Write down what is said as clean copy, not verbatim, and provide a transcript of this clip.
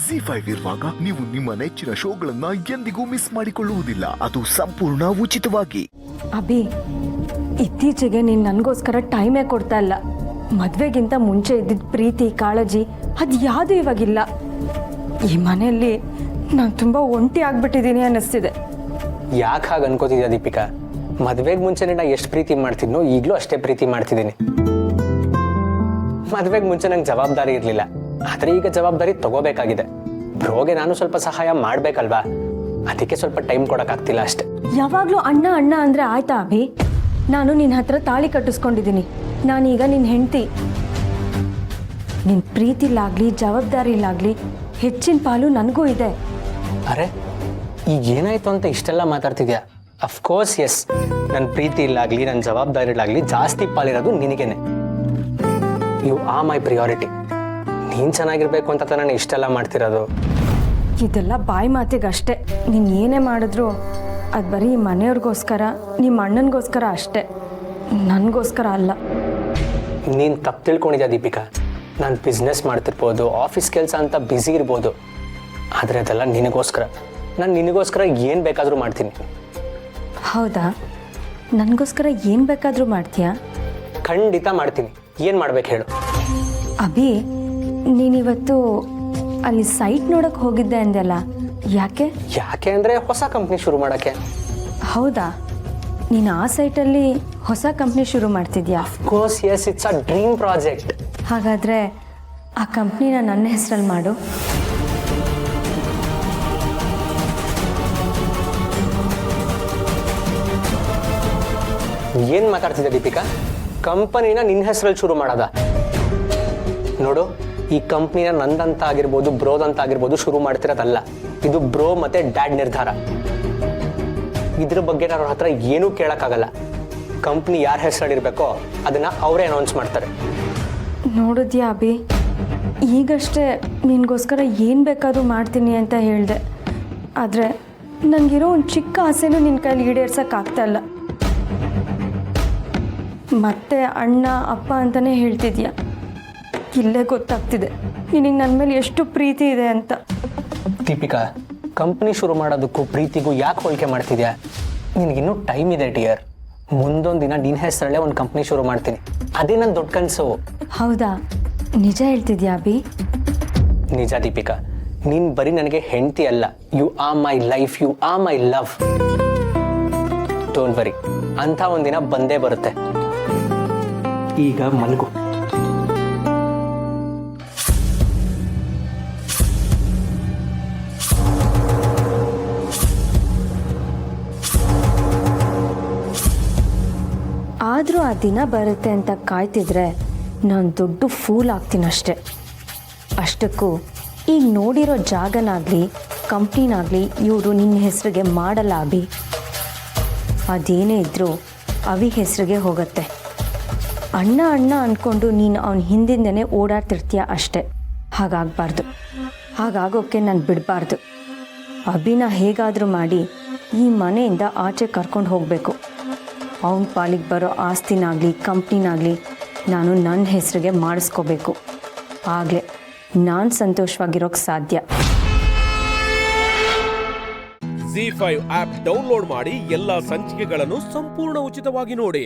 ಜಿ5 ಇರುವಾಗ ನೀವು ನಿಮ್ಮ ನೆಚ್ಚಿನ ಶೋಗಳನ್ನ ಎಂದಿಗೂ ಮಿಸ್ ಮಾಡಿಕೊಳ್ಳುವುದಿಲ್ಲ. ಅದು ಸಂಪೂರ್ಣ ಉಚಿತವಾಗಿ. ಅಭಿ, ಇತ್ತೀಚೆಗೆ ನೀನು ನನಗೋಸ್ಕರ ಟೈಮೇ ಕೊಡ್ತಾ ಇಲ್ಲ. ಮದುವೆಗಿಂತ ಮುಂಚೆ ಇದ್ದಿದ್ದ ಪ್ರೀತಿ ಕಾಳಜಿ ಅದು ಯಾವುದು ಇವಾಗಿಲ್ಲ. ಈ ಮನೆಯಲ್ಲಿ ನಾನು ತುಂಬ ಒಂಟಿ ಆಗ್ಬಿಟ್ಟಿದ್ದೀನಿ ಅನ್ನಿಸ್ತಿದೆ. ಯಾಕೆ ಹಾಗೆ ಅನ್ಕೋತಿದ್ಯಾ ದೀಪಿಕಾ? ಮದುವೆಗೆ ಮುಂಚೆನೇ ನಾ ಎಷ್ಟು ಪ್ರೀತಿ ಮಾಡ್ತಿದ್ನೋ ಈಗಲೂ ಅಷ್ಟೇ ಪ್ರೀತಿ ಮಾಡ್ತಿದ್ದೀನಿ. ಮದುವೆಗೆ ಮುಂಚೆ ನಂಗೆ ಜವಾಬ್ದಾರಿ ಇರಲಿಲ್ಲ, ಆದರೆ ಈಗ ಜವಾಬ್ದಾರಿ ತಗೋಬೇಕಾಗಿದೆ. ಬ್ರೋಗೆ ನಾನು ಸ್ವಲ್ಪ ಸಹಾಯ ಮಾಡಬೇಕಲ್ವಾ, ಅದಕ್ಕೆ ಸ್ವಲ್ಪ ಟೈಮ್ ಕೊಡೋಕ್ಕಾಗ್ತಿಲ್ಲ ಅಷ್ಟೆ. ಯಾವಾಗಲೂ ಅಣ್ಣ ಅಣ್ಣ ಅಂದರೆ ಆಯ್ತಾ ಅಭಿ? ನಾನು ನಿನ್ನ ಹತ್ರ ತಾಳಿ ಕಟ್ಟಿಸ್ಕೊಂಡಿದ್ದೀನಿ. ನಾನೀಗ ನಿನ್ನ ಹೆಂಡತಿ. ನಿನ್ನ ಪ್ರೀತಿಲಾಗಲಿ ಜವಾಬ್ದಾರಿಲಾಗಲಿ ಹೆಚ್ಚಿನ ಪಾಲು ನನಗೂ ಇದೆ. ಅರೆ, ಈಗ ಏನಾಯ್ತು ಅಂತ ಇಷ್ಟೆಲ್ಲ ಮಾತಾಡ್ತಿದ್ಯಾ? ಅಫ್ಕೋರ್ಸ್ ಎಸ್, ನನ್ನ ಪ್ರೀತಿ ಇಲ್ಲಾಗಲಿ ನನ್ನ ಜವಾಬ್ದಾರಿಲಾಗಲಿ ಜಾಸ್ತಿ ಪಾಲಿರೋದು ನಿನಗೇನೆ. You are my priority. ನೀನು ಚೆನ್ನಾಗಿರ್ಬೇಕು ಅಂತ ನಾನು ಇಷ್ಟೆಲ್ಲ ಮಾಡ್ತಿರೋದು. ಇದೆಲ್ಲ ಬಾಯಿ ಮಾತಿಗಷ್ಟೇ. ನೀನು ಏನೇ ಮಾಡಿದ್ರು ಅದು ಬರೀ ಮನೆಯವ್ರಿಗೋಸ್ಕರ, ನಿಮ್ಮ ಅಣ್ಣನಿಗೋಸ್ಕರ ಅಷ್ಟೇ, ನನಗೋಸ್ಕರ ಅಲ್ಲ. ನೀನು ತಪ್ಪು ತಿಳ್ಕೊಂಡಿದ್ಯಾ ದೀಪಿಕಾ. ನಾನು ಬಿಸ್ನೆಸ್ ಮಾಡ್ತಿರ್ಬೋದು, ಆಫೀಸ್ ಕೆಲಸ ಅಂತ ಬ್ಯುಸಿ ಇರ್ಬೋದು, ಆದರೆ ಅದೆಲ್ಲ ನಿನಗೋಸ್ಕರ. ನಾನು ನಿನಗೋಸ್ಕರ ಏನು ಬೇಕಾದರೂ ಮಾಡ್ತೀನಿ. ಹೌದಾ? ನನಗೋಸ್ಕರ ಏನು ಬೇಕಾದರೂ ಮಾಡ್ತೀಯಾ? ಖಂಡಿತ ಮಾಡ್ತೀನಿ. ಏನು ಮಾಡ್ಬೇಕು ಹೇಳು? ಅಭಿ, ನೀನಿವತ್ತು ಅಲ್ಲಿ ಸೈಟ್ ನೋಡೋಕ್ಕೆ ಹೋಗಿದ್ದೆ ಅಂದೆಲ್ಲ, ಯಾಕೆ? ಯಾಕೆ ಅಂದರೆ ಹೊಸ ಕಂಪ್ನಿ ಶುರು ಮಾಡೋಕ್ಕೆ. ಹೌದಾ? ನೀನು ಆ ಸೈಟಲ್ಲಿ ಹೊಸ ಕಂಪ್ನಿ ಶುರು ಮಾಡ್ತಿದ್ಯಾ? Of course S, it's a dream project. ಹಾಗಾದರೆ ಆ ಕಂಪ್ನಿನ ನನ್ನ ಹೆಸರಲ್ಲಿ ಮಾಡು. ಏನು ಮಾತಾಡ್ತಿದ್ದೆ ದೀಪಿಕಾ? ಕಂಪನಿನ ನಿನ್ನ ಹೆಸರಲ್ಲಿ ಶುರು ಮಾಡೋದ? ನೋಡು, ಈ ಕಂಪ್ನಿನ ನಂದಂತ ಆಗಿರ್ಬೋದು, ಬ್ರೋದಂತ ಆಗಿರ್ಬೋದು ಶುರು ಮಾಡ್ತಿರೋದಲ್ಲ. ಇದು ಬ್ರೋ ಮತ್ತೆ ಡ್ಯಾಡ್ ನಿರ್ಧಾರ. ಇದ್ರ ಬಗ್ಗೆ ನಾನು ಅವ್ರ ಹತ್ರ ಏನೂ ಕೇಳೋಕ್ಕಾಗಲ್ಲ. ಕಂಪ್ನಿ ಯಾರ ಹೆಸರಲ್ಲಿರಬೇಕೋ ಅದನ್ನು ಅವರೇ ಅನೌನ್ಸ್ ಮಾಡ್ತಾರೆ. ನೋಡಿದ್ಯಾ ಅಭಿ, ಈಗಷ್ಟೇ ನಿನಗೋಸ್ಕರ ಏನು ಬೇಕಾದ್ರೂ ಮಾಡ್ತೀನಿ ಅಂತ ಹೇಳಿದೆ. ಆದರೆ ನನಗಿರೋ ಒಂದು ಚಿಕ್ಕ ಆಸೆನೂ ನಿನ್ನ ಕೈಲಿ ಈಡೇರ್ಸೋಕ್ಕಾಗ್ತಾಯಿಲ್ಲ. ಮತ್ತೆ ಅಣ್ಣ ಅಪ್ಪ ಅಂತಲೇ ಹೇಳ್ತಿದ್ಯಾ. ಇಲ್ಲೇ ಗೊತ್ತಾಗ್ತಿದೆ ನಿನಗೆ ನನ್ನ ಮೇಲೆ ಎಷ್ಟು ಪ್ರೀತಿ ಇದೆ ಅಂತ. ದೀಪಿಕಾ, ಕಂಪ್ನಿ ಶುರು ಮಾಡೋದಕ್ಕೂ ಪ್ರೀತಿಗೂ ಯಾಕೆ ಹೋಲಿಕೆ ಮಾಡ್ತಿದ್ಯಾ? ನಿನಗಿನ್ನೂ ಟೈಮ್ ಇದೆ ಡಿಯರ್. ಮುಂದೊಂದು ದಿನ ನಿನ್ನ ಹೆಸರಲ್ಲೇ ಒಂದು ಕಂಪ್ನಿ ಶುರು ಮಾಡ್ತೀನಿ. ಅದೇ ನನ್ನ ದೊಡ್ಡ ಕನಸು. ಹೌದಾ? ನಿಜ ಹೇಳ್ತಿದ್ಯಾ ಅಭಿ? ನಿಜ ದೀಪಿಕಾ, ನೀನು ಬರೀ ನನಗೆ ಹೆಂಡತಿ ಅಲ್ಲ, you are my life, you are my love. Don't worry, ಅಂಥ ಒಂದಿನ ಬಂದೇ ಬರುತ್ತೆ. ಈಗ ಮಲಗು. ಆದರೂ ಆ ದಿನ ಬರುತ್ತೆ ಅಂತ ಕಾಯ್ತಿದ್ರೆ ನಾನು ದೊಡ್ಡ ಫೂಲ್ ಆಗ್ತೀನಷ್ಟೆ. ಅಷ್ಟಕ್ಕೂ ಈಗ ನೋಡಿರೋ ಜಾಗನಾಗಲಿ ಕಂಪ್ನಿನಾಗಲಿ ಇವರು ನಿನ್ನ ಹೆಸರಿಗೆ ಮಾಡಲ್ಲ ಅಭಿ. ಅದೇನೇ ಇದ್ದರೂ ಅವಿ ಹೆಸರಿಗೆ ಹೋಗುತ್ತೆ. ಅಣ್ಣ ಅಣ್ಣ ಅಂದ್ಕೊಂಡು ನೀನು ಅವನ ಹಿಂದಿಂದನೇ ಓಡಾಡ್ತಿರ್ತೀಯ ಅಷ್ಟೆ. ಹಾಗಾಗಬಾರ್ದು. ಹಾಗಾಗೋಕ್ಕೆ ನಾನು ಬಿಡಬಾರ್ದು. ಅಭಿನ ಹೇಗಾದರೂ ಮಾಡಿ ಈ ಮನೆಯಿಂದ ಆಚೆ ಕರ್ಕೊಂಡು ಹೋಗಬೇಕು. ಅವನ ಪಾಲಿಗೆ ಬರೋ ಆಸ್ತಿನಾಗಲಿ ಕಂಪ್ನಿನಾಗಲಿ ನಾನು ನನ್ನ ಹೆಸರಿಗೆ ಮಾಡಿಸ್ಕೋಬೇಕು. ಆಗಲೇ ನಾನು ಸಂತೋಷವಾಗಿರೋಕ್ಕೆ ಸಾಧ್ಯ. ಜಿ5 ಆಪ್ ಡೌನ್ಲೋಡ್ ಮಾಡಿ ಎಲ್ಲಾ ಸಂಚಿಕೆಗಳನ್ನು ಸಂಪೂರ್ಣ ಉಚಿತವಾಗಿ ನೋಡಿ.